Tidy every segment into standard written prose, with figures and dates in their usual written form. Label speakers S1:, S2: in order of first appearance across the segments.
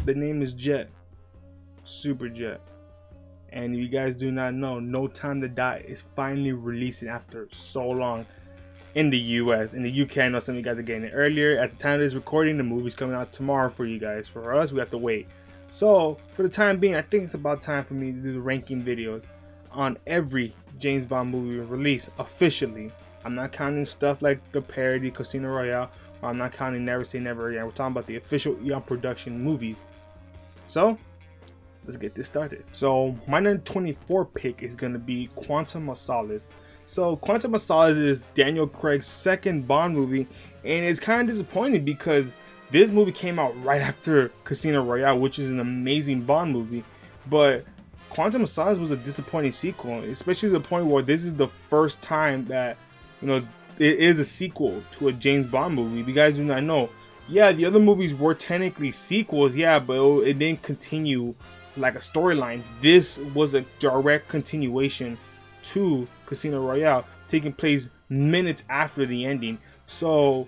S1: The name is Jet, Super Jet. And if you guys do not know, No Time to Die is finally releasing after so long in the US. In the UK, I know some of you guys are getting it earlier. At the time of this recording, the movie's coming out tomorrow for you guys. For us, we have to wait. So for the time being, I think it's about time for me to do the ranking videos on every James Bond movie release officially. I'm not counting stuff like the parody Casino Royale, or I'm not counting Never Say Never Again. We're talking about the official Eon Production movies. So let's get this started. So my number 24 pick is going to be Quantum of Solace. So Quantum of Solace is Daniel Craig's second Bond movie, and it's kind of disappointing because this movie came out right after Casino Royale, which is an amazing Bond movie. But Quantum of Solace was a disappointing sequel, especially to the point where this is the first time that, you know, it is a sequel to a James Bond movie. If you guys do not know, yeah, the other movies were technically sequels, yeah, but it didn't continue like a storyline. This was a direct continuation to Casino Royale, taking place minutes after the ending. So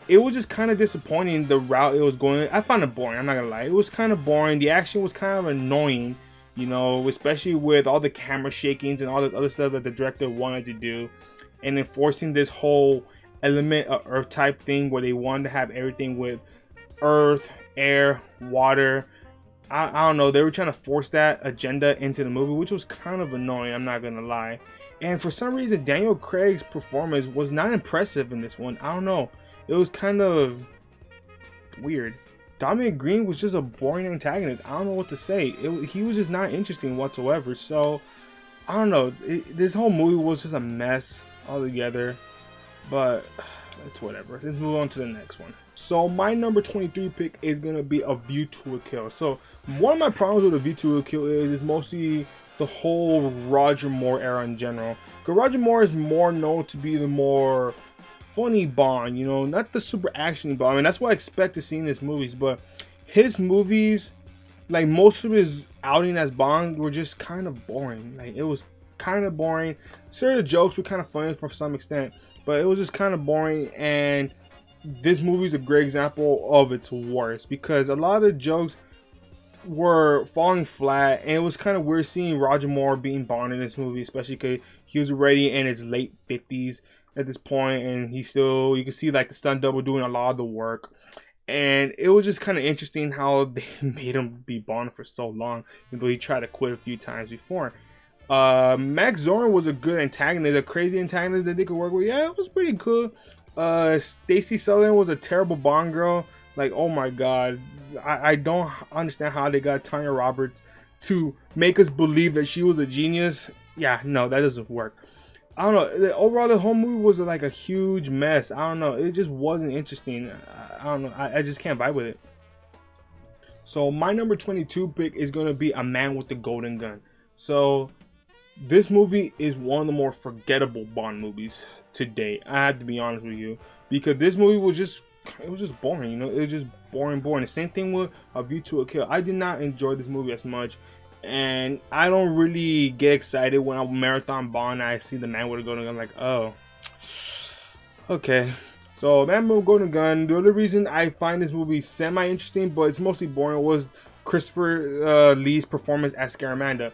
S1: it was just kind of disappointing the route it was going. I found it boring, I'm not gonna lie. It was kind of boring. The action was kind of annoying, you know, especially with all the camera shakings and all the other stuff that the director wanted to do, and enforcing this whole element of Earth type thing where they wanted to have everything with Earth, air, water. I don't know, they were trying to force that agenda into the movie, which was kind of annoying, I'm not gonna lie. And for some reason, Daniel Craig's performance was not impressive in this one. I don't know, it was kind of weird. Dominic Green was just a boring antagonist. I don't know what to say. He was just not interesting whatsoever. So I don't know, this whole movie was just a mess altogether. But it's whatever. Let's move on to the next one. So my number 23 pick is gonna be A View to a Kill. So one of my problems with A View to a Kill is mostly the whole Roger Moore era in general. Because Roger Moore is more known to be the more funny Bond, you know, not the super action Bond. I mean, that's what I expect to see in his movies. But his movies, like most of his outing as Bond, were just kind of boring. Like it was kind of boring. Sure, the jokes were kind of funny for some extent, but it was just kind of boring. And this movie is a great example of its worst, because a lot of the jokes were falling flat, and it was kind of weird seeing Roger Moore being Bond in this movie, especially because he was already in his late 50s at this point, and he still, you can see like the stunt double doing a lot of the work. And it was just kind of interesting how they made him be Bond for so long, even though he tried to quit a few times before. Max Zorin was a good antagonist, a crazy antagonist that they could work with. Yeah, it was pretty cool. Stacey Sutherland was a terrible Bond girl. Like, oh my god, I don't understand how they got Tanya Roberts to make us believe that she was a genius. Yeah, no, that doesn't work. I don't know. Overall, the whole movie was like a huge mess. I don't know. It just wasn't interesting. I don't know. I just can't vibe with it. So my number 22 pick is going to be A Man with the Golden Gun. So this movie is one of the more forgettable Bond movies today. I have to be honest with you, because this movie was just, it was just boring, you know. It was just boring. The same thing with A View to a Kill. I did not enjoy this movie as much, and I don't really get excited when I marathon Bond and I see The Man with a Golden Gun. I'm like, oh, okay. So Man with a Golden Gun, the other reason I find this movie semi-interesting, but it's mostly boring, was Christopher Lee's performance as Scaramanda.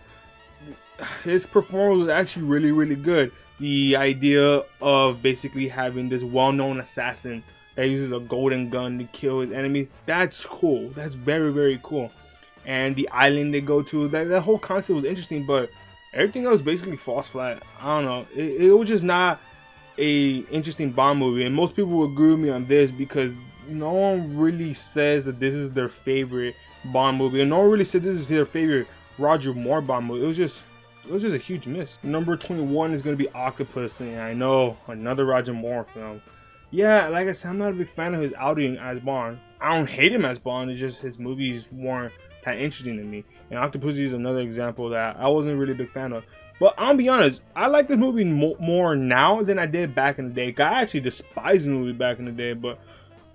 S1: His performance was actually really good. The idea of basically having this well-known assassin that uses a golden gun to kill his enemy, that's cool. That's very cool. And the island they go to, that whole concept was interesting, but everything else basically falls flat. I don't know. It was just not a interesting Bond movie, and most people will agree with me on this, because no one really says that this is their favorite Bond movie, and no one really said this is their favorite Roger Moore Bond movie. It was just a huge miss. Number 21 is going to be Octopus, and I know, another Roger Moore film. Yeah, like I said, I'm not a big fan of his outing as Bond. I don't hate him as Bond, it's just his movies weren't that interesting to me. And Octopus is another example that I wasn't really a big fan of. But I'll be honest, I like this movie more now than I did back in the day. I actually despised the movie back in the day, but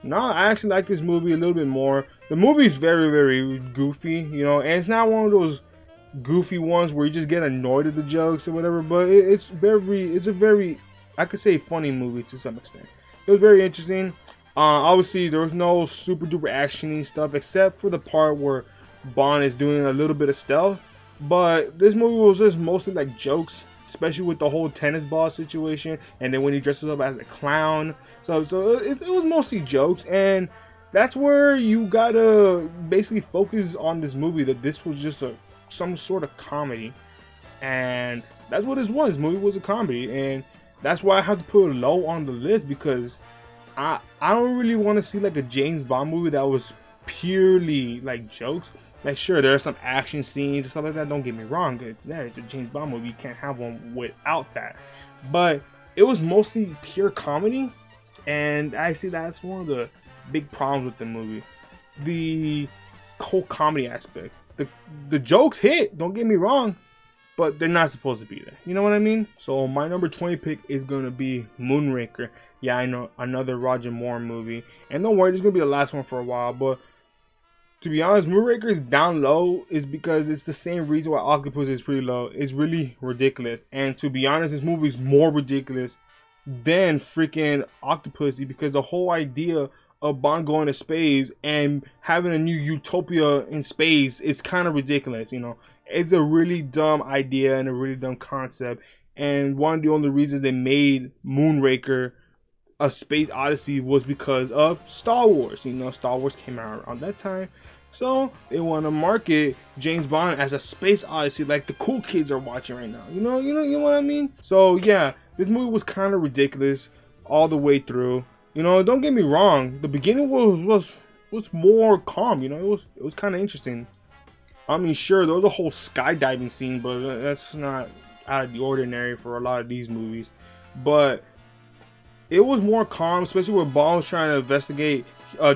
S1: now I actually like this movie a little bit more. The movie is very goofy, you know, and it's not one of those goofy ones where you just get annoyed at the jokes or whatever, but it's a very, I could say, funny movie to some extent. It was very interesting. Obviously, there was no super duper actiony stuff except for the part where Bond is doing a little bit of stealth. But this movie was just mostly like jokes, especially with the whole tennis ball situation, and then when he dresses up as a clown. So it was mostly jokes, and that's where you gotta basically focus on this movie, that this was just some sort of comedy, and that's what this was. This movie was a comedy, and that's why I have to put it low on the list, because I don't really want to see like a James Bond movie that was purely like jokes. Like, sure, there are some action scenes and stuff like that, don't get me wrong, it's there, it's a James Bond movie, you can't have one without that, but it was mostly pure comedy, and I see that's one of the big problems with the movie, the whole comedy aspect. The jokes hit, don't get me wrong, but they're not supposed to be there, you know what I mean? So my number 20 pick is gonna be Moonraker. Yeah, I know, another Roger Moore movie, and don't worry, this is gonna be the last one for a while, but to be honest, Moonraker is down low is because it's the same reason why Octopus is pretty low. It's really ridiculous. And to be honest, this movie is more ridiculous than freaking Octopus, because the whole idea of Bond going to space and having a new utopia in space is kind of ridiculous, you know. It's a really dumb idea and a really dumb concept. And one of the only reasons they made Moonraker a space odyssey was because of Star Wars. You know, Star Wars came out around that time, so they want to market James Bond as a space odyssey like the cool kids are watching right now. You know what I mean? So yeah, this movie was kind of ridiculous all the way through. You know, don't get me wrong, the beginning was more calm. You know, it was kind of interesting. I mean, sure, there was a whole skydiving scene, but that's not out of the ordinary for a lot of these movies. But it was more calm, especially when Bond was trying to investigate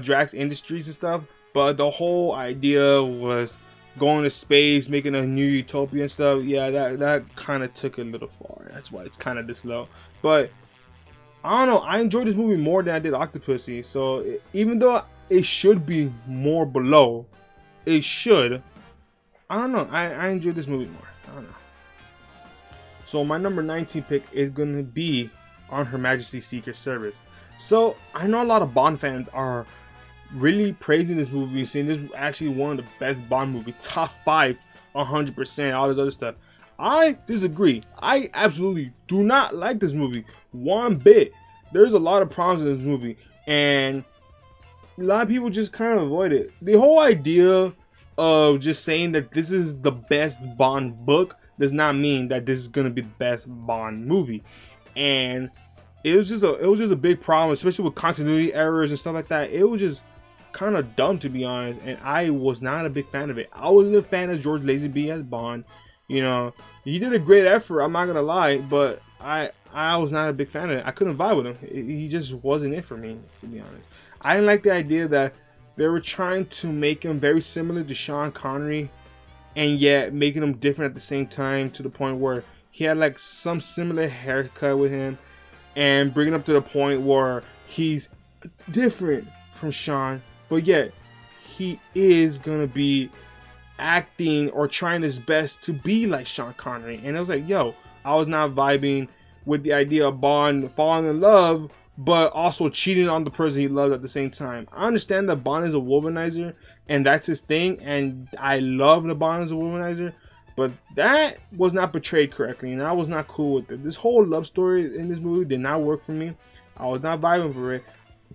S1: Drax Industries and stuff. But the whole idea was going to space, making a new utopia and stuff. Yeah, that kind of took it a little far. That's why it's kind of this low. But I don't know, I enjoyed this movie more than I did Octopussy. So even though it should be more below, it should, I don't know, I enjoyed this movie more. I don't know. So my number 19 pick is going to be on Her Majesty's Secret Service. So I know a lot of Bond fans are really praising this movie, saying this is actually one of the best Bond movies, top 5, 100%, all this other stuff. I disagree. I absolutely do not like this movie one bit. There's a lot of problems in this movie, and a lot of people just kind of avoid it. The whole idea of just saying that this is the best Bond book does not mean that this is gonna be the best Bond movie. And it was just a big problem, especially with continuity errors and stuff like that. It was just kind of dumb, to be honest, and I was not a big fan of it. I wasn't a fan of George Lazenby as Bond. You know, he did a great effort, I'm not gonna lie, but I was not a big fan of it. I couldn't vibe with him. He just wasn't it for me, to be honest. I didn't like the idea that they were trying to make him very similar to Sean Connery, and yet making him different at the same time, to the point where he had like some similar haircut with him, and bringing up to the point where he's different from Sean, but yet he is gonna be acting or trying his best to be like Sean Connery. And I was like, yo, I was not vibing with the idea of Bond falling in love but also cheating on the person he loves at the same time. I understand that Bond is a womanizer and that's his thing, and I love that Bond is a womanizer, but that was not portrayed correctly, and I was not cool with it. This whole love story in this movie did not work for me. I was not vibing for it.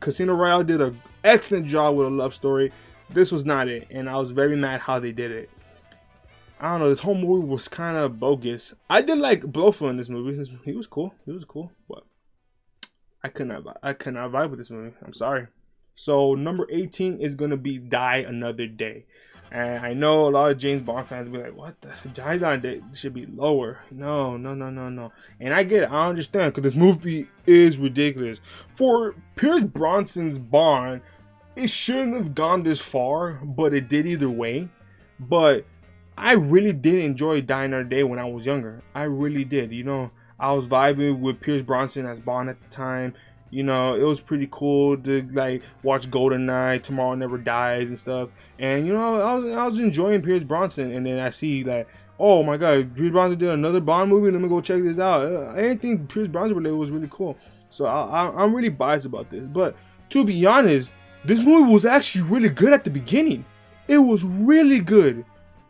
S1: Casino Royale did an excellent job with a love story. This was not it, and I was very mad how they did it. I don't know, this whole movie was kind of bogus. I did like Blofeld in this movie. He was cool, but I could not vibe with this movie. I'm sorry. So number 18 is gonna be Die Another Day, and I know a lot of James Bond fans will be like, "What the Die Another Day should be lower." No. And I get it. I understand, because this movie is ridiculous. For Pierce Brosnan's Bond, it shouldn't have gone this far, but it did either way. But I really did enjoy Die Another Day when I was younger. I really did. You know, I was vibing with Pierce Brosnan as Bond at the time. You know, it was pretty cool to like watch GoldenEye, Tomorrow Never Dies and stuff. And you know, I was enjoying Pierce Brosnan, and then I see like, oh my god, Pierce Brosnan did another Bond movie. Let me go check this out. Anything Pierce Brosnan related was really cool. So I'm really biased about this, but to be honest, this movie was actually really good at the beginning. It was really good.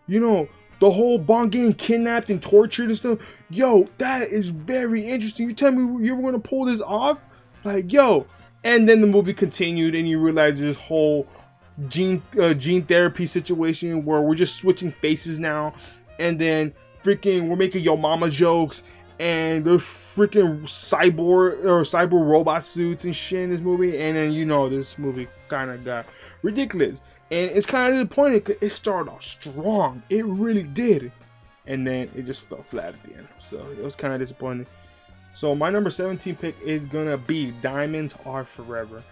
S1: You know, the whole Bond getting kidnapped and tortured and stuff. Yo, that is very interesting. You tell me you were gonna pull this off? Like, yo. And then the movie continued, and you realize this whole gene therapy situation where we're just switching faces now, and then freaking we're making yo mama jokes, and there's freaking cyber robot suits and shit in this movie. And then, you know, this movie kind of got ridiculous, and it's kind of disappointing because it started off strong. It really did, and then it just fell flat at the end. So it was kind of disappointing. So my number 17 pick is gonna be Diamonds Are Forever.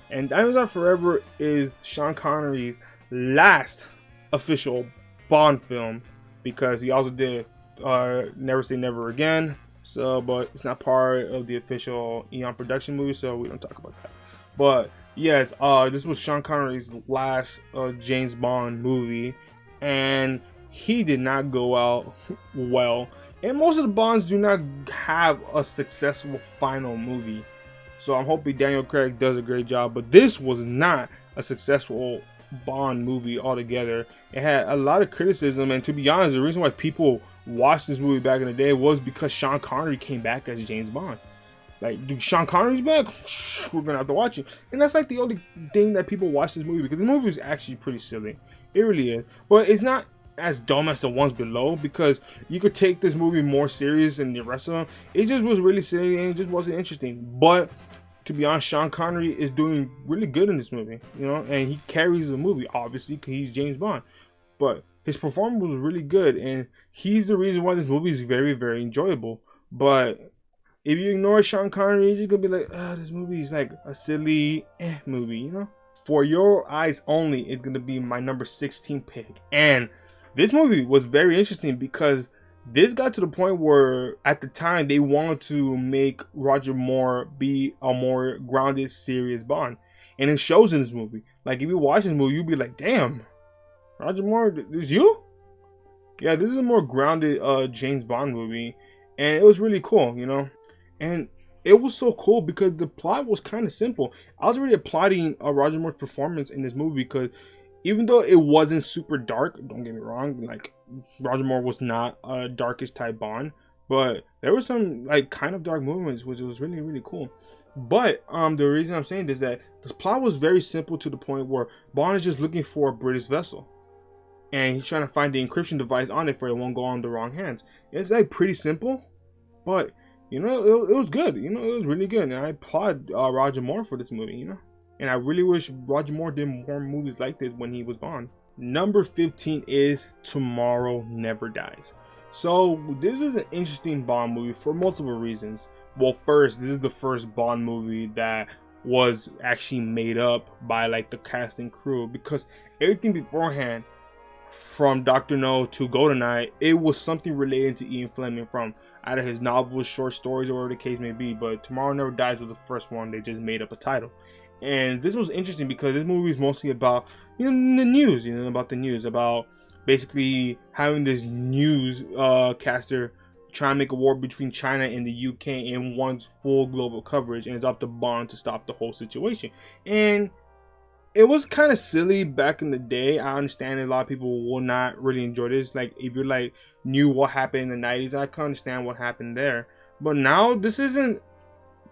S1: And Diamonds Are Forever is Sean Connery's last official Bond film, because he also did Never Say Never Again. So, but it's not part of the official Eon production movie, so we don't talk about that. But yes, this was Sean Connery's last James Bond movie, and he did not go out well. And most of the Bonds do not have a successful final movie. So I'm hoping Daniel Craig does a great job. But this was not a successful Bond movie altogether. It had a lot of criticism. And to be honest, the reason why people watched this movie back in the day was because Sean Connery came back as James Bond. Like, dude, Sean Connery's back? We're going to have to watch it. And that's like the only thing that people watch this movie, because the movie is actually pretty silly. It really is. But it's not as dumb as the ones below, because you could take this movie more serious than the rest of them. It just was really silly and it just wasn't interesting. But to be honest, Sean Connery is doing really good in this movie, you know, and he carries the movie obviously because he's James Bond. But his performance was really good, and he's the reason why this movie is very, very enjoyable. But if you ignore Sean Connery, you're just gonna be like, oh, this movie is like a silly movie, you know. For Your Eyes Only is gonna be my number 16 pick, and this movie was very interesting because this got to the point where at the time they wanted to make Roger Moore be a more grounded, serious Bond. And it shows in this movie. Like, if you watch this movie, you'll be like, damn, Roger Moore, this is you? Yeah, this is a more grounded James Bond movie. And it was really cool, you know? And it was so cool because the plot was kind of simple. I was already applauding Roger Moore's performance in this movie because even though it wasn't super dark, don't get me wrong, like Roger Moore was not a darkest type Bond, but there were some like kind of dark moments, which was really, really cool. But the reason I'm saying this is that this plot was very simple to the point where Bond is just looking for a British vessel, and he's trying to find the encryption device on it for it won't go on the wrong hands. It's like pretty simple, but you know, it was good. You know, it was really good, and I applaud Roger Moore for this movie. You know. And I really wish Roger Moore did more movies like this when he was Bond. Number 15 is Tomorrow Never Dies. So this is an interesting Bond movie for multiple reasons. Well, first, this is the first Bond movie that was actually made up by like the cast and crew, because everything beforehand, from Dr. No to GoldenEye, it was something related to Ian Fleming, from either his novels, short stories, or whatever the case may be. But Tomorrow Never Dies was the first one. They just made up a title. And this was interesting because this movie is mostly about, you know, the news, you know, about the news, about basically having this news caster trying to make a war between China and the UK and wants full global coverage, and it's up to Bond to stop the whole situation. And it was kind of silly back in the day. I understand a lot of people will not really enjoy this. Like, if you like knew what happened in the 90s, I can understand what happened there. But now this isn't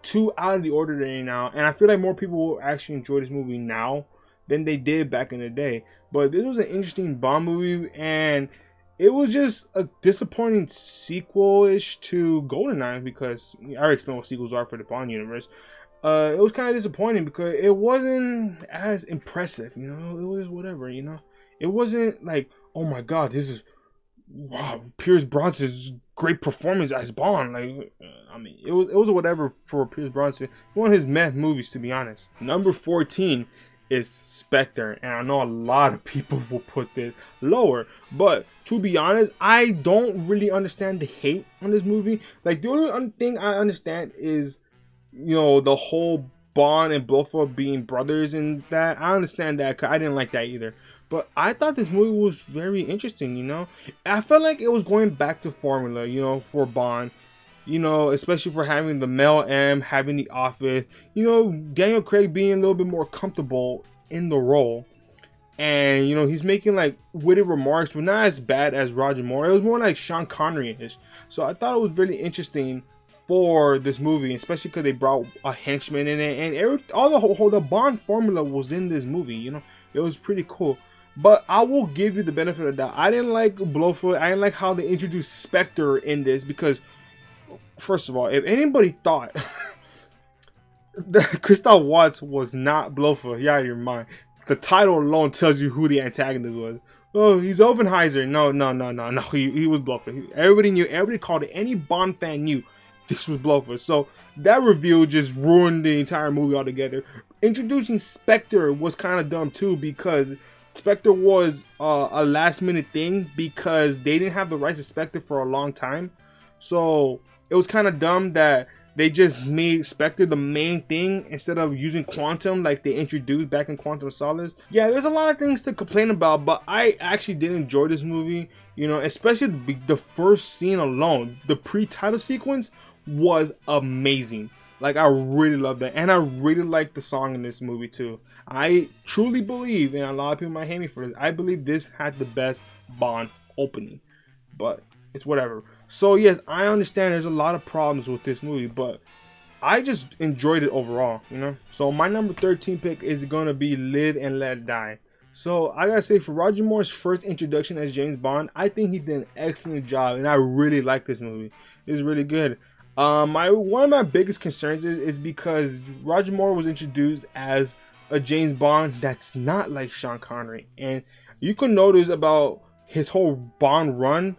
S1: too out of the ordinary now, and I feel like more people will actually enjoy this movie now than they did back in the day. But this was an interesting Bond movie, and it was just a disappointing sequel-ish to GoldenEye, because I already explained what sequels are for the Bond universe. It was kind of disappointing because it wasn't as impressive, you know. It was whatever, you know. It wasn't like, oh my god, this is, wow, Pierce Brosnan's great performance as Bond. Like, I mean, it was whatever for Pierce Brosnan. One of his meh movies, to be honest. Number 14 is Spectre, and I know a lot of people will put this lower, but to be honest, I don't really understand the hate on this movie. Like, the only thing I understand is, you know, the whole Bond and Blofeld being brothers, and that I understand that, because I didn't like that either. But I thought this movie was very interesting, you know. I felt like it was going back to formula, you know, for Bond. You know, especially for having the Mel M, having The Office. You know, Daniel Craig being a little bit more comfortable in the role. And, you know, he's making like witty remarks, but not as bad as Roger Moore. It was more like Sean Connery-ish. So I thought it was really interesting for this movie, especially because they brought a henchman in it, and all the Bond formula was in this movie. You know, it was pretty cool. But I will give you the benefit of the doubt. I didn't like Blofeld. I didn't like how they introduced Spectre in this because, first of all, if anybody thought that Christoph Waltz was not Blofeld, you're out of your mind. The title alone tells you who the antagonist was. Oh, he's Offenheiser. No. He was Blofeld. Everybody knew. Everybody called it. Any Bond fan knew this was Blofeld. So that reveal just ruined the entire movie altogether. Introducing Spectre was kind of dumb too because Spectre was a last minute thing because they didn't have the rights to Spectre for a long time. So it was kind of dumb that they just made Spectre the main thing instead of using Quantum like they introduced back in Quantum of Solace. Yeah, there's a lot of things to complain about, but I actually did enjoy this movie. You know, especially the first scene alone, the pre-title sequence was amazing. Like, I really loved it, and I really liked the song in this movie too. I truly believe, and a lot of people might hate me for this, I believe this had the best Bond opening, but it's whatever. So yes, I understand there's a lot of problems with this movie, but I just enjoyed it overall, you know. So my number 13 pick is gonna be Live and Let Die. So I gotta say, for Roger Moore's first introduction as James Bond, I think he did an excellent job, and I really like this movie. It's really good. One of my biggest concerns is because Roger Moore was introduced as a James Bond that's not like Sean Connery, and you can notice about his whole Bond run,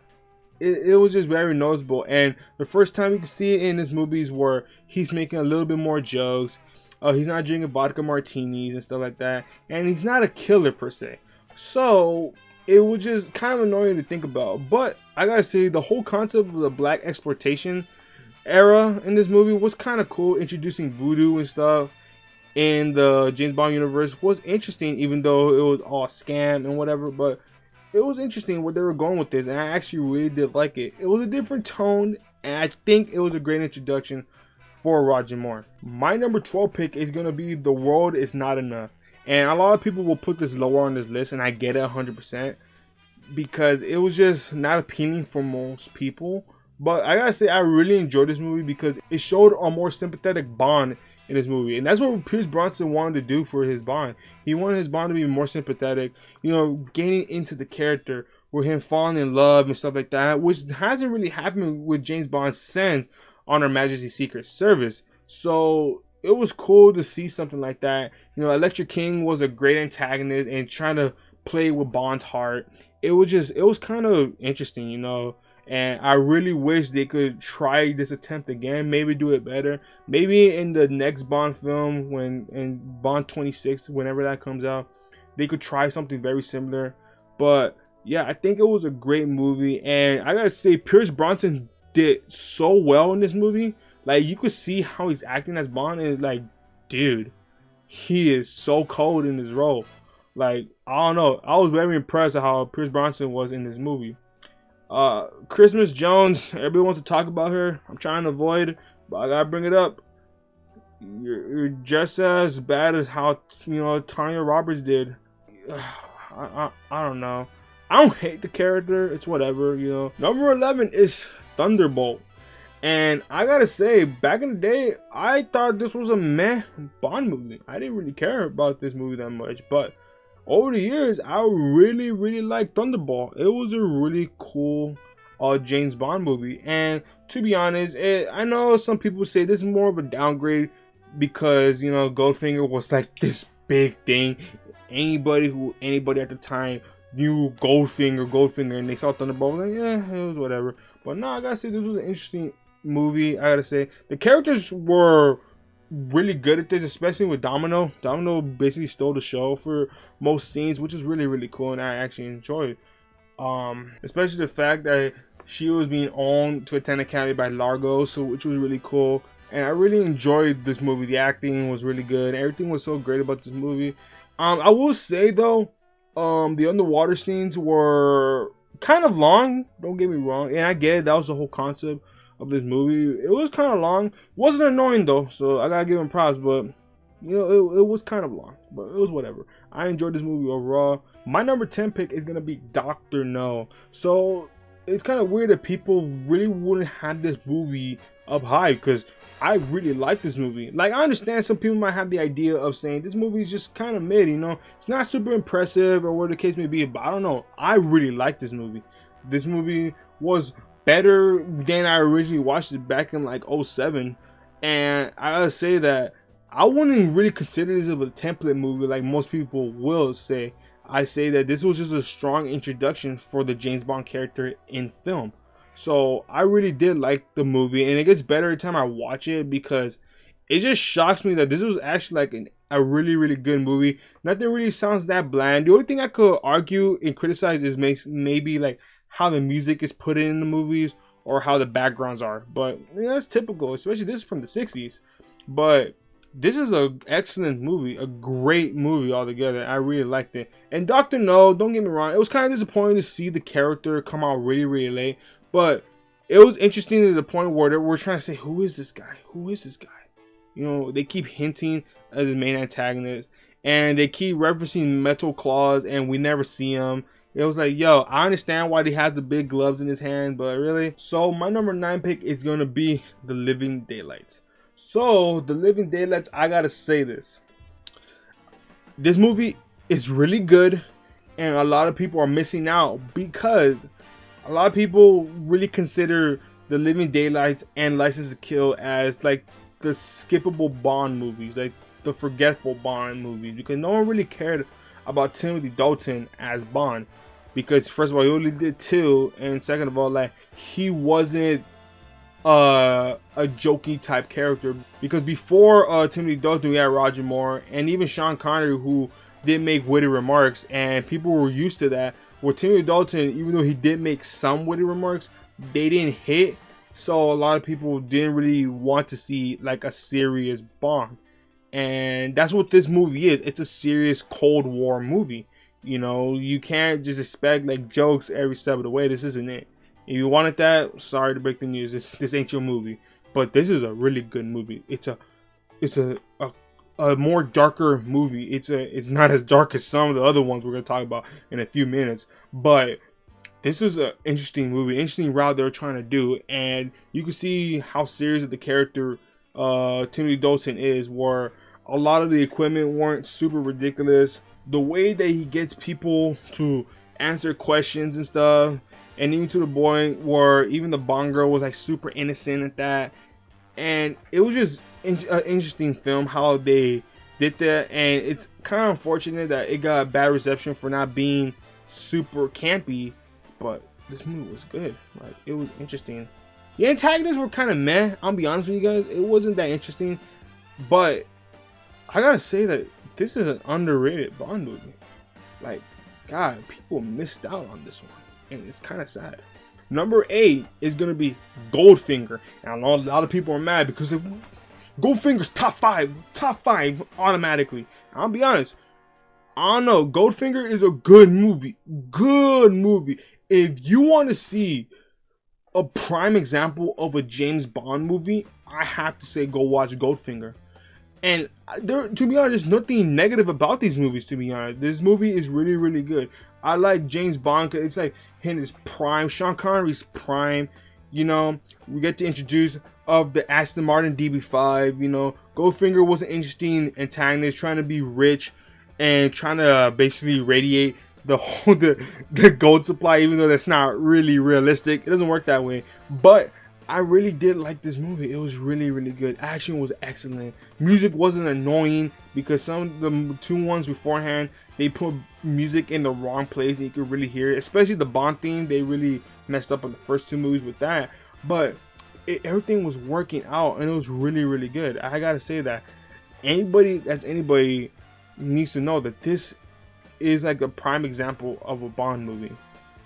S1: it was just very noticeable. And the first time you can see it in his movies where he's making a little bit more jokes, he's not drinking vodka martinis and stuff like that, and he's not a killer per se. So it was just kind of annoying to think about. But I gotta say, the whole concept of the black exploitation era in this movie was kind of cool. Introducing voodoo and stuff in the James Bond universe was interesting, even though it was all scam and whatever. But it was interesting where they were going with this, and I actually really did like it. It was a different tone, and I think it was a great introduction for Roger Moore. My number 12 pick is going to be The World Is Not Enough. And a lot of people will put this lower on this list, and I get it 100%, because it was just not appealing for most people. But I gotta say, I really enjoyed this movie because it showed a more sympathetic Bond in this movie. And that's what Pierce Brosnan wanted to do for his Bond. He wanted his Bond to be more sympathetic, you know, gaining into the character, with him falling in love and stuff like that, which hasn't really happened with James Bond since on Her Majesty's Secret Service. So it was cool to see something like that. You know, Electra King was a great antagonist and trying to play with Bond's heart. It was kind of interesting, you know. And I really wish they could try this attempt again. Maybe do it better. Maybe in the next Bond film, in Bond 26, whenever that comes out, they could try something very similar. But yeah, I think it was a great movie. And I gotta say, Pierce Brosnan did so well in this movie. Like, you could see how he's acting as Bond, and like, dude, he is so cold in his role. Like, I don't know. I was very impressed at how Pierce Brosnan was in this movie. Christmas Jones, everybody wants to talk about her. I'm trying to avoid, but I gotta bring it up. You're just as bad as how, you know, Tanya Roberts did. I don't know. I don't hate the character. It's whatever, you know. Number 11 is Thunderbolt. And I gotta say, back in the day, I thought this was a meh Bond movie. I didn't really care about this movie that much, but over the years, I really liked Thunderbolt. It was a really cool James Bond movie. And to be honest, I know some people say this is more of a downgrade because, you know, Goldfinger was like this big thing. Anybody at the time knew Goldfinger, and they saw Thunderbolt, like, yeah, it was whatever. But no, I gotta say, this was an interesting movie. I gotta say, the characters were really good at this, especially with Domino. Domino basically stole the show for most scenes, which is really cool, and I actually enjoyed. Especially the fact that she was being owned to Attend Academy by Largo, so which was really cool. And I really enjoyed this movie. The acting was really good. Everything was so great about this movie. I will say though, the underwater scenes were kind of long. Don't get me wrong, and I get it. That was the whole concept of this movie. It was kind of long. It wasn't annoying though, so I gotta give him props. But you know, it was kind of long, but it was whatever. I enjoyed this movie overall. My number 10 pick is gonna be Dr. No. So it's kind of weird that people really wouldn't have this movie up high, because I really like this movie. Like, I understand some people might have the idea of saying this movie is just kind of mid, you know, it's not super impressive or whatever the case may be, but I don't know, I really like this movie. This movie was better than I originally watched it back in like 07, and I gotta say that I wouldn't really consider this of a template movie like most people will say. I say that this was just a strong introduction for the James Bond character in film. So I really did like the movie, and it gets better every time I watch it, because it just shocks me that this was actually like a really, really good movie. Nothing really sounds that bland. The only thing I could argue and criticize is maybe like how the music is put in the movies or how the backgrounds are. But you know, that's typical, especially this is from the 60s. But this is an excellent movie, a great movie altogether. I really liked it. And Dr. No, don't get me wrong, it was kind of disappointing to see the character come out really, really late. But it was interesting to the point where we're trying to say, who is this guy? Who is this guy? You know, they keep hinting at the main antagonist, and they keep referencing Metal Claws, and we never see him. It was like, yo, I understand why he has the big gloves in his hand, but really? So my number 9 pick is going to be The Living Daylights. So, The Living Daylights, I gotta say this. This movie is really good, and a lot of people are missing out because a lot of people really consider The Living Daylights and License to Kill as like the skippable Bond movies, like the forgetful Bond movies, because no one really cared about Timothy Dalton as Bond, because first of all, he only did 2, and second of all, like, he wasn't a jokey type character, because before Timothy Dalton we had Roger Moore and even Sean Connery, who did make witty remarks, and people were used to that. With Timothy Dalton, even though he did make some witty remarks, they didn't hit, so a lot of people didn't really want to see like a serious Bond, and that's what this movie is. It's a serious Cold War movie. You know, you can't just expect like jokes every step of the way. This isn't it. If you wanted that, sorry to break the news, this ain't your movie. But this is a really good movie. It's a more darker movie. It's not as dark as some of the other ones we're gonna talk about in a few minutes. But this is an interesting movie, interesting route they're trying to do, and you can see how serious the character Timothy Dalton is, where a lot of the equipment weren't super ridiculous. The way that he gets people to answer questions and stuff. And even to the point where even the Bond girl was like super innocent at that. And it was just an interesting film how they did that. And it's kind of unfortunate that it got a bad reception for not being super campy. But this movie was good. Like, it was interesting. The antagonists were kind of meh. I'll be honest with you guys. It wasn't that interesting. But I gotta say that this is an underrated Bond movie. Like, God, people missed out on this one. And it's kind of sad. Number 8 is going to be Goldfinger. And I know a lot of people are mad because Goldfinger's top 5 automatically. I'll be honest, I don't know, Goldfinger is a good movie. If you want to see a prime example of a James Bond movie, I have to say go watch Goldfinger. And to be honest, there's nothing negative about these movies, to be honest. This movie is really, really good. I like James Bond because it's like in his prime, Sean Connery's prime. You know, we get to introduce of the Aston Martin DB5. You know, Goldfinger was an interesting antagonist, trying to be rich and trying to basically radiate the whole the gold supply, even though that's not really realistic. It doesn't work that way. But I really did like this movie. It was really, really good. Action was excellent. Music wasn't annoying because some of the 2 ones beforehand, they put music in the wrong place and you could really hear it. Especially the Bond theme, they really messed up on the first 2 movies with that. But everything was working out and it was really, really good. I gotta say that anybody needs to know that this is like a prime example of a Bond movie.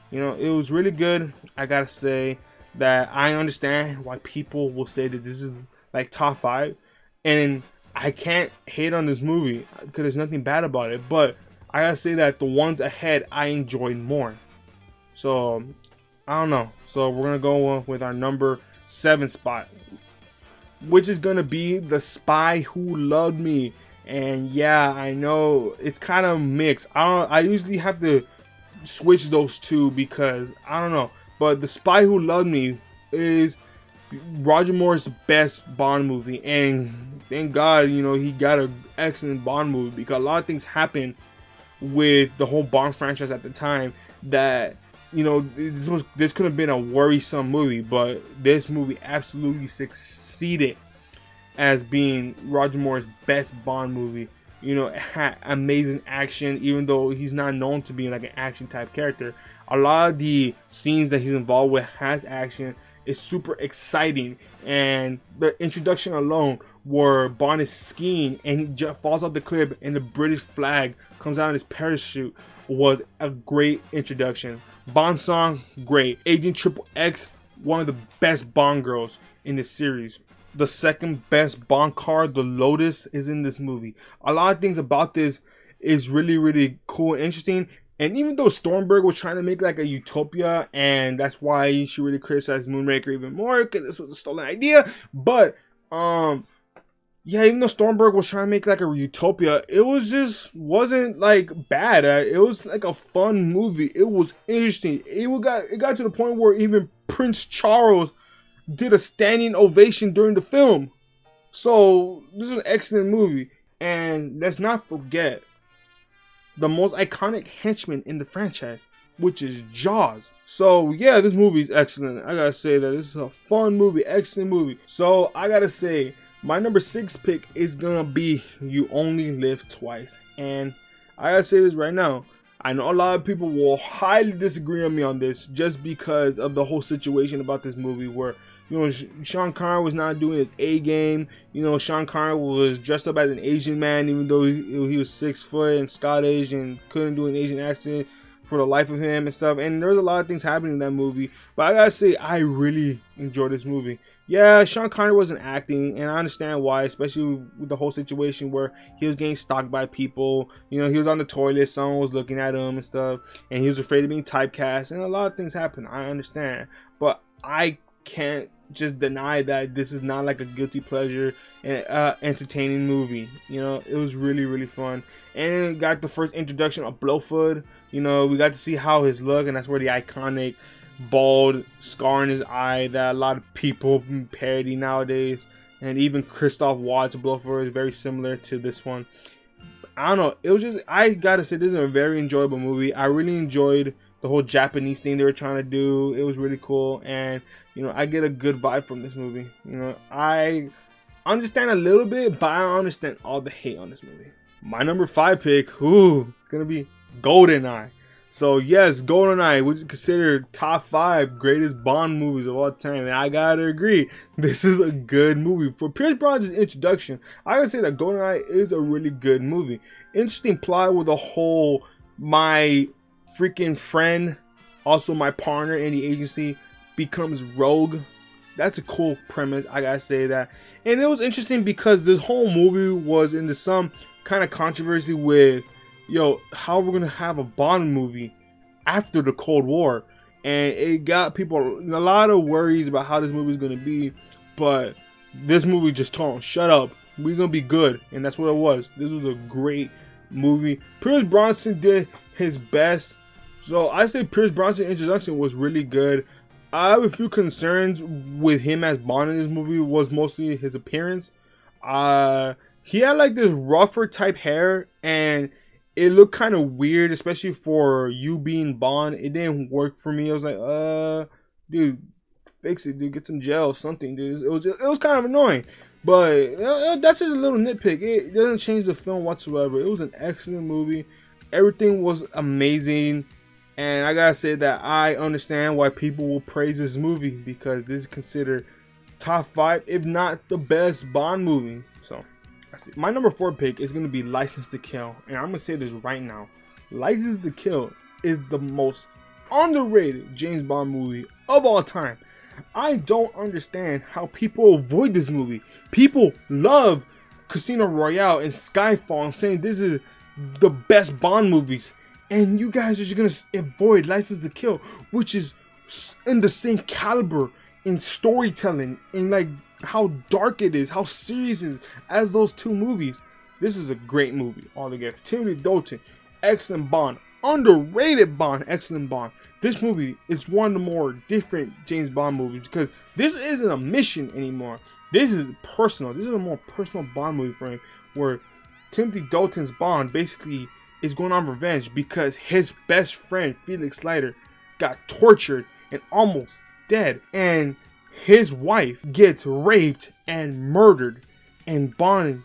S1: You know, it was really good. I gotta say that I understand why people will say that this is like top 5, and I can't hate on this movie because there's nothing bad about it, but I gotta say that the ones ahead I enjoyed more. So I don't know. So we're gonna go with our number 7th spot, which is gonna be The Spy Who Loved Me. And yeah, I know it's kind of mixed. I usually have to switch those two because I don't know, but The Spy Who Loved Me is Roger Moore's best Bond movie, and thank God, you know, he got an excellent Bond movie, because a lot of things happened with the whole Bond franchise at the time that, you know, this could have been a worrisome movie, but this movie absolutely succeeded as being Roger Moore's best Bond movie. You know, it had amazing action, even though he's not known to be like an action type character. A lot of the scenes that he's involved with has action. It's super exciting, and the introduction alone, where Bond is skiing and he just falls off the cliff and the British flag comes out in his parachute, was a great introduction. Bond song, great. Agent Triple X, one of the best Bond girls in the series. The second best Bond car, the Lotus, is in this movie. A lot of things about this is really, really cool and interesting. And even though Stormberg was trying to make like a utopia, and that's why you should really criticize Moonraker even more, because this was a stolen idea. But yeah, even though Stormberg was trying to make like a utopia, it wasn't like bad. It was like a fun movie. It was interesting. It got to the point where even Prince Charles did a standing ovation during the film. So this is an excellent movie. And let's not forget the most iconic henchman in the franchise, which is Jaws. So yeah, this movie is excellent. I gotta say that this is a fun movie, excellent movie. So I gotta say, my number 6 pick is gonna be You Only Live Twice. And I gotta say this right now, I know a lot of people will highly disagree on me on this, just because of the whole situation about this movie, where, you know, Sean Connery was not doing his A game. You know, Sean Connery was dressed up as an Asian man, even though he was 6 foot and Scottish and couldn't do an Asian accent for the life of him and stuff. And there was a lot of things happening in that movie. But I gotta say, I really enjoyed this movie. Yeah, Sean Connery wasn't acting, and I understand why, especially with the whole situation where he was getting stalked by people. You know, he was on the toilet, someone was looking at him and stuff, and he was afraid of being typecast, and a lot of things happened. I understand. But I can't just deny that this is not like a guilty pleasure and entertaining movie. You know, it was really, really fun. And it got the first introduction of Blofeld. You know, we got to see how his look, and that's where the iconic bald scar in his eye that a lot of people parody nowadays. And even Christoph Waltz Blofeld is very similar to this one. I don't know, it was just, I gotta say, this is a very enjoyable movie. I really enjoyed the whole Japanese thing they were trying to do. It was really cool, and you know, I get a good vibe from this movie. You know, I understand a little bit, but I don't understand all the hate on this movie. My number 5 pick, it's gonna be GoldenEye. So yes, GoldenEye, which is considered top 5 greatest Bond movies of all time, and I gotta agree, this is a good movie. For Pierce Brosnan's introduction, I gotta say that GoldenEye is a really good movie. Interesting plot with the whole, my freaking friend, also my partner in the agency, becomes rogue. That's a cool premise, I gotta say that. And it was interesting because this whole movie was into some kind of controversy with, yo, how we're gonna have a Bond movie after the Cold War, and it got people a lot of worries about how this movie is gonna be. But this movie just told them, shut up, we're gonna be good, and that's what it was. This was a great movie. Pierce Brosnan did his best. So I say Pierce Brosnan's introduction was really good. I have a few concerns with him as Bond in this movie, was mostly his appearance. He had like this rougher type hair, and it looked kind of weird, especially for you being Bond. It didn't work for me. I was like, dude, fix it, dude. Get some gel, something, dude. It was kind of annoying. But you know, that's just a little nitpick. It doesn't change the film whatsoever. It was an excellent movie. Everything was amazing. And I gotta say that I understand why people will praise this movie, because this is considered top 5, if not the best Bond movie. So that's it. My number 4 pick is gonna be License to Kill, and I'm gonna say this right now: License to Kill is the most underrated James Bond movie of all time. I don't understand how people avoid this movie. People love Casino Royale and Skyfall and saying this is the best Bond movies, and you guys are just gonna avoid License to Kill, which is in the same caliber in storytelling, in like how dark it is, how serious it is, as those two movies. This is a great movie altogether. Timothy Dalton, excellent Bond, underrated Bond, excellent Bond. This movie is one of the more different James Bond movies because this isn't a mission anymore. This is personal. This is a more personal Bond movie for him, where Timothy Dalton's Bond basically is going on revenge because his best friend Felix Leiter got tortured and almost dead, and his wife gets raped and murdered, and Bond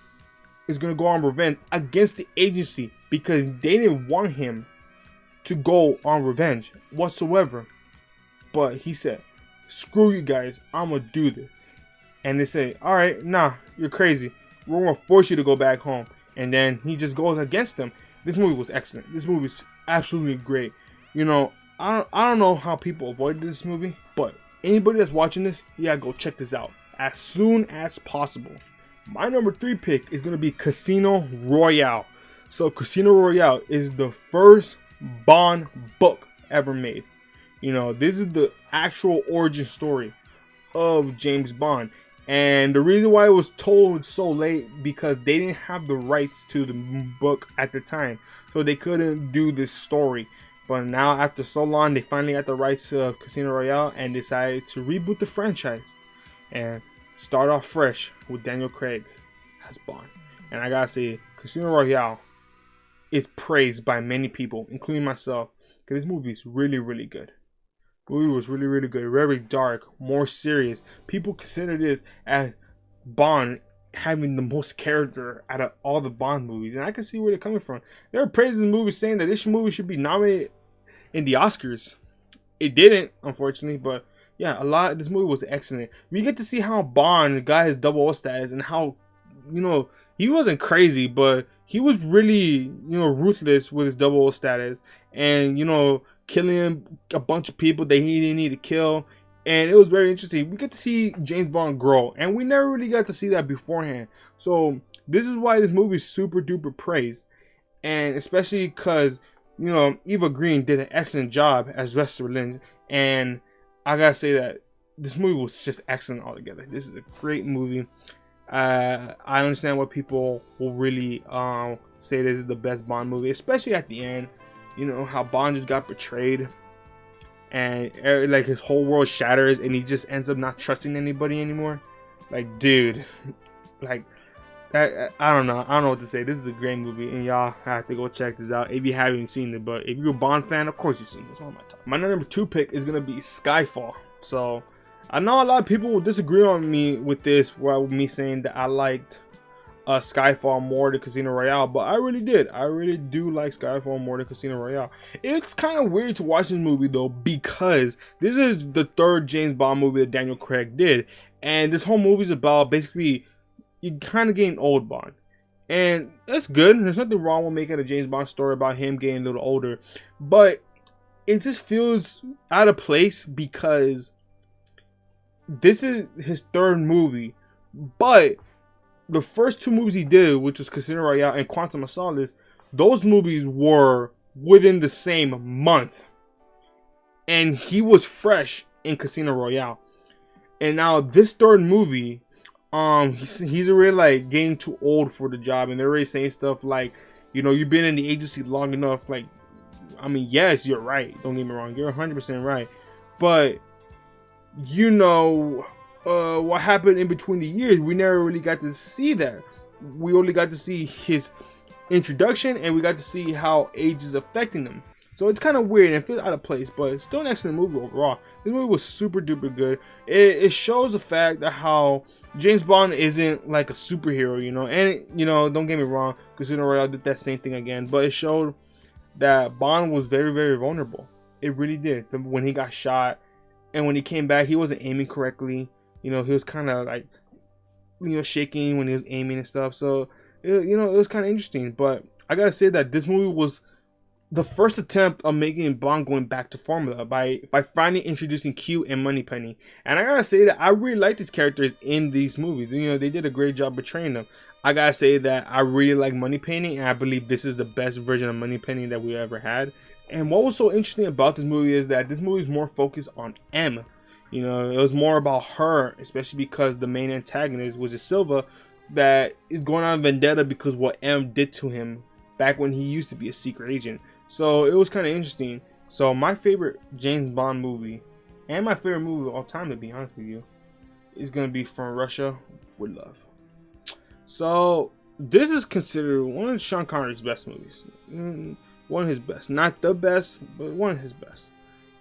S1: is going to go on revenge against the agency because they didn't want him to go on revenge whatsoever. But he said, screw you guys, I'm going to do this. And they say, alright, nah, you're crazy. We're going to force you to go back home. And then he just goes against them. This movie was excellent. This movie is absolutely great. You know, I don't know how people avoided this movie, but anybody that's watching this, yeah, go check this out as soon as possible. My number 3 pick is going to be Casino Royale. So Casino Royale is the first Bond book ever made. You know, this is the actual origin story of James Bond. And the reason why it was told so late, because they didn't have the rights to the book at the time. So they couldn't do this story. But now, after so long, they finally got the rights to Casino Royale and decided to reboot the franchise and start off fresh with Daniel Craig as Bond. And I gotta say, Casino Royale is praised by many people, including myself, because this movie is really, really good. The movie was really, really good. Very dark, more serious. People consider this as Bond having the most character out of all the Bond movies, and I can see where they're coming from. They were praising the movie, saying that this movie should be nominated in the Oscars. It didn't, unfortunately, but yeah, this movie was excellent. We get to see how Bond got his 00 status and how, you know, he wasn't crazy, but he was really, you know, ruthless with his 00 status, and, you know, killing a bunch of people that he didn't need to kill. And it was very interesting. We get to see James Bond grow, and we never really got to see that beforehand. So this is why this movie is super duper praised, and especially because, you know, Eva Green did an excellent job as Vesta Lynn, and I gotta say that this movie was just excellent altogether. This is a great movie. I understand why people will really say this is the best Bond movie, especially at the end. You know, how Bond just got betrayed, and like his whole world shatters, and he just ends up not trusting anybody anymore. Like, dude, like that, I don't know what to say. This is a great movie, and y'all have to go check this out if you haven't seen it. But if you're a Bond fan, of course you've seen this. One of my top. My number 2 pick is gonna be Skyfall. So I know a lot of people will disagree on me with this, with me saying that I liked Skyfall more than Casino Royale, but I really did. I really do like Skyfall more than Casino Royale. It's kind of weird to watch this movie though, because this is the 3rd James Bond movie that Daniel Craig did, and this whole movie is about basically you kind of getting old Bond, and that's good. There's nothing wrong with making a James Bond story about him getting a little older, but it just feels out of place because this is his 3rd movie, but the first 2 movies he did, which was Casino Royale and Quantum of Solace, those movies were within the same month. And he was fresh in Casino Royale. And now this 3rd movie, he's already like getting too old for the job. And they're already saying stuff like, you know, you've been in the agency long enough. Like, I mean, yes, you're right. Don't get me wrong. You're 100% right. But, you know, what happened in between the years, we never really got to see that. We only got to see his introduction, and we got to see how age is affecting him. So it's kind of weird and it feels out of place, but it's still an excellent movie overall. This movie was super duper good. It shows the fact that how James Bond isn't like a superhero, you know. And, you know, don't get me wrong, Casino Royale did that same thing again, but it showed that Bond was very, very vulnerable. It really did. When he got shot and when he came back, he wasn't aiming correctly. You know, he was kind of like, you know, shaking when he was aiming and stuff. So, you know, it was kind of interesting. But I gotta say that this movie was the first attempt of making Bond going back to formula by finally introducing Q and Moneypenny. And I gotta say that I really like these characters in these movies. You know, they did a great job portraying them. I gotta say that I really like Moneypenny, and I believe this is the best version of Moneypenny that we ever had. And what was so interesting about this movie is that this movie is more focused on M. You know, it was more about her, especially because the main antagonist was a Silva that is going on vendetta because what M did to him back when he used to be a secret agent. So it was kind of interesting. So my favorite James Bond movie, and my favorite movie of all time, to be honest with you, is gonna be From Russia with Love. So this is considered one of Sean Connery's best movies. One of his best, not the best, but one of his best.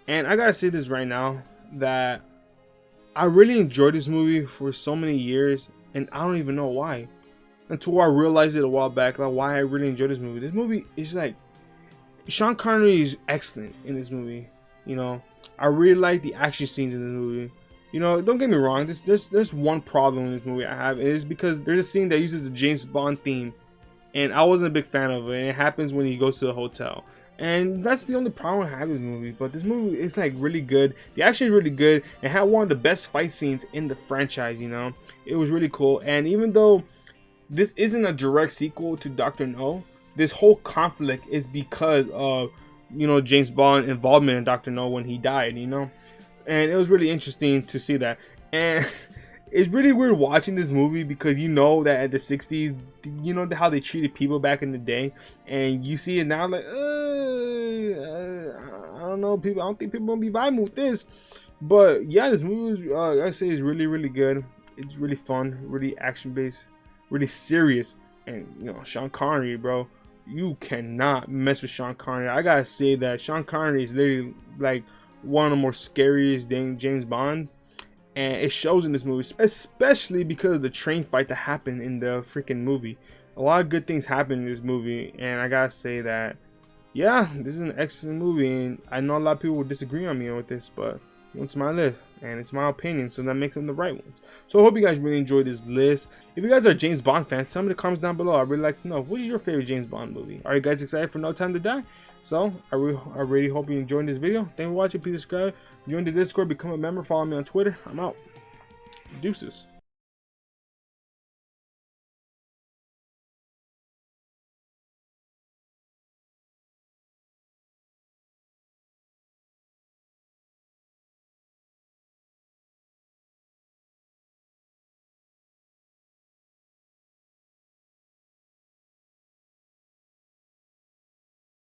S1: And I gotta say this right now, that I really enjoyed this movie for so many years, and I don't even know why, until I realized it a while back, like why I really enjoyed this movie. This movie is like, Sean Connery is excellent in this movie. You know, I really like the action scenes in this movie. You know, don't get me wrong, there's one problem in this movie I have, and it's because there's a scene that uses the James Bond theme, and I wasn't a big fan of it, and it happens when he goes to the hotel. And that's the only problem I have with this movie. But this movie is like really good. The action is really good. It had one of the best fight scenes in the franchise, you know. It was really cool. And even though this isn't a direct sequel to Dr. No, this whole conflict is because of, you know, James Bond's involvement in Dr. No when he died, you know. And it was really interesting to see that. And it's really weird watching this movie because you know that at the 60s, you know how they treated people back in the day, and you see it now like, I don't know, people. I don't think people gonna be vibing with this. But yeah, this movie, I say, is really, really good. It's really fun, really action based, really serious, and you know, Sean Connery, bro. You cannot mess with Sean Connery. I gotta say that Sean Connery is literally like one of the more scariest dang James Bond. And it shows in this movie, especially because of the train fight that happened in the freaking movie. A lot of good things happen in this movie, and I gotta say that, yeah, this is an excellent movie. And I know a lot of people will disagree on me with this, but it's my list, and it's my opinion, so that makes them the right ones. So I hope you guys really enjoyed this list. If you guys are James Bond fans, tell me in the comments down below. I'd really like to know, what is your favorite James Bond movie? Are you guys excited for No Time to Die? So I really hope you enjoyed this video. Thank you for watching. Please subscribe, join the Discord, become a member, follow me on Twitter. I'm out. Deuces.